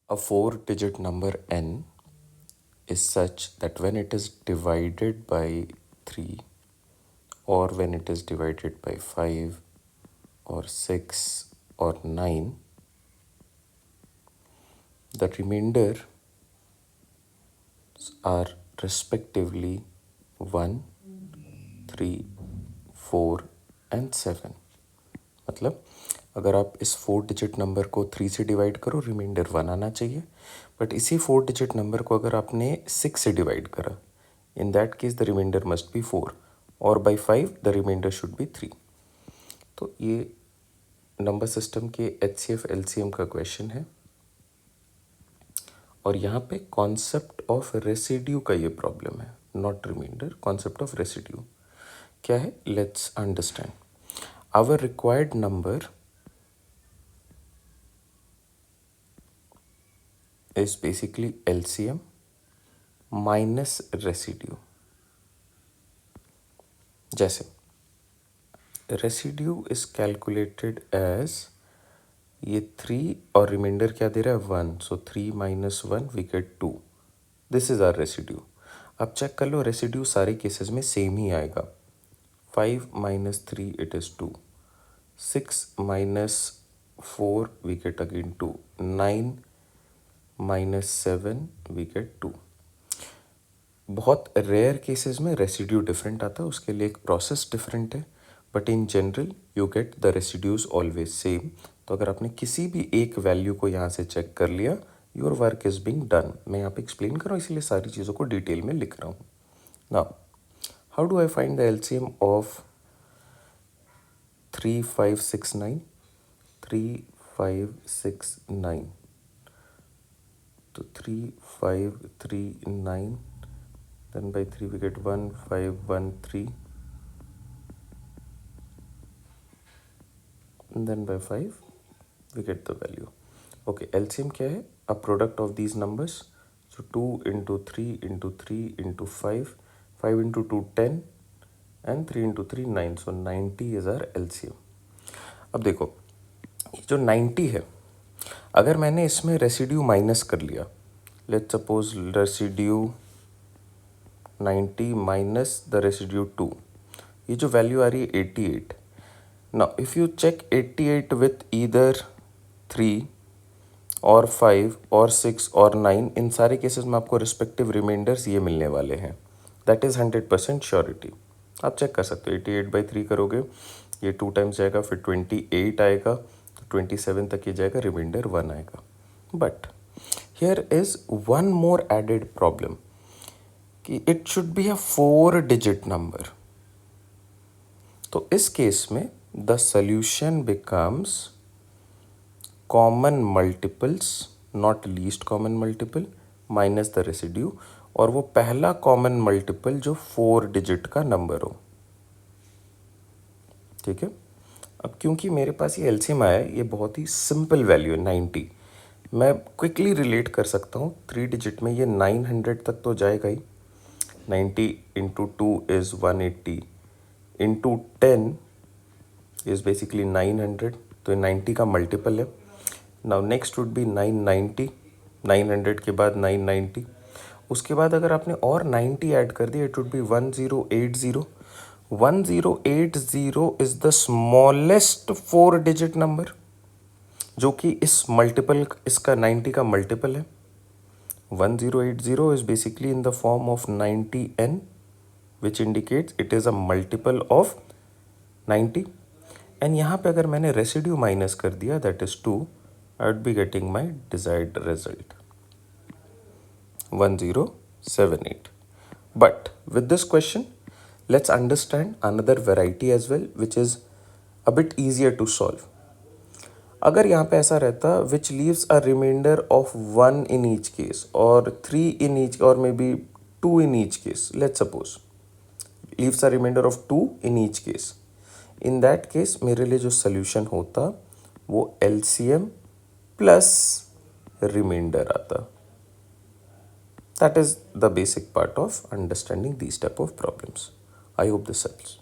A four-digit number n is such that when it is divided by 3 or when it is divided by 5 or 6 or 9, the remainder are respectively 1, 3, 4 and 7. मतलब अगर आप इस 4-डिजिट number को 3 से divide करो reminder 1 आना चाहिए, but इसी 4-डिजिट नंबर को अगर आपने 6 से डिवाइड करा, in that case the remainder must be 4 और by 5 the remainder should be 3. तो ये नंबर सिस्टम के HCF LCM का क्वेश्चन है और यहाँ पे कॉन्सेप्ट ऑफ रेसिड्यू का ये प्रॉब्लम है, not remainder. Concept of residue क्या है, let's understand. Our required number is basically LCM minus residue. जैसे रेसिड्यू इज कैलकुलेटेड एज ये 3 और रिमाइंडर क्या दे रहा है 1, so 3 minus 1 we get 2. This is our residue. अब चेक कर लो रेसिड्यू सारे केसेस में सेम ही आएगा. 5 minus 3 it is 2, 6 minus 4 we get again 2, 9 minus 7 we get 2. बहुत रेयर केसेस में रेसिड्यू डिफरेंट आता है, उसके लिए एक प्रोसेस डिफरेंट है, but in general you get the residues always same. तो अगर आपने किसी भी एक वैल्यू को यहाँ से चेक कर लिया, your work is being done. मैं यहाँ पे एक्सप्लेन कर रहा हूँ इसलिए सारी चीज़ों को डिटेल में लिख रहा हूँ. Now how do I find the LCM of 3, 5, 6, 9? 3, 5, 6, 9. तो 3, 5, 3, 9. Then by 3 we get 1, 5, 1, 3. And then by 5 we get the value. Okay, LCM क्या है? A product of these numbers. So 2 into 3 into 3 into 5. 5 into 2 10 and 3 into 3 9. So 90 is our LCM. अब देखो ये जो 90 है, अगर मैंने इसमें रेसिड्यू माइनस कर लिया, let's suppose residue 90 minus the residue 2, ये जो वैल्यू आ रही है 88. Now if you check 88 with either 3 और 5 और 6 और 9, इन सारे केसेस में आपको रिस्पेक्टिव रिमाइंडर्स ये मिलने वाले हैं. That is 100% surety. आप चेक कर सकते हो. 88/3 करोगे, ये 2 टाइम्स जाएगा, फिर 28 आएगा, तो 27 तक ये जाएगा, रिमाइंडर 1 आएगा. But here is one more added problem कि इट शुड बी अ 4-डिजिट नंबर. तो इस केस में the solution becomes common multiples, not least common multiple, minus the residue, और वो पहला कॉमन मल्टीपल जो 4-डिजिट का नंबर हो. ठीक है. अब क्योंकि मेरे पास ये एलसीएम आया है, ये बहुत ही सिंपल वैल्यू है 90. मैं क्विकली रिलेट कर सकता हूँ. 3-डिजिट में ये 900 तक तो जाएगा ही. 90 into 2 is 180 into 10 is basically 900. तो 90 का मल्टीपल है. Now next would be 990. 900 के बाद 990. उसके बाद अगर आपने और 90 ऐड कर दिया, it would be 1080. 1080 is the smallest 4-डिजिट नंबर, जो कि इस मल्टीपल, इसका 90 का मल्टीपल है. 1080 is basically in the form of 90n, which indicates it is a multiple of 90. and यहाँ पे अगर मैंने रेसिड्यू माइनस कर दिया, that is 2, I would be getting my desired result 1078. But with this question, let's understand another variety as well, which is a bit easier to solve. अगर यहाँ पे ऐसा रहता which leaves a remainder of 1 in each case और 3 in each और may be 2 in each case, let's suppose leaves a remainder of 2 in each case, in that case मेरे लिए जो सोल्यूशन होता वो LCM प्लस रिमाइंडर आता. That is the basic part of understanding these type of problems. I hope this helps.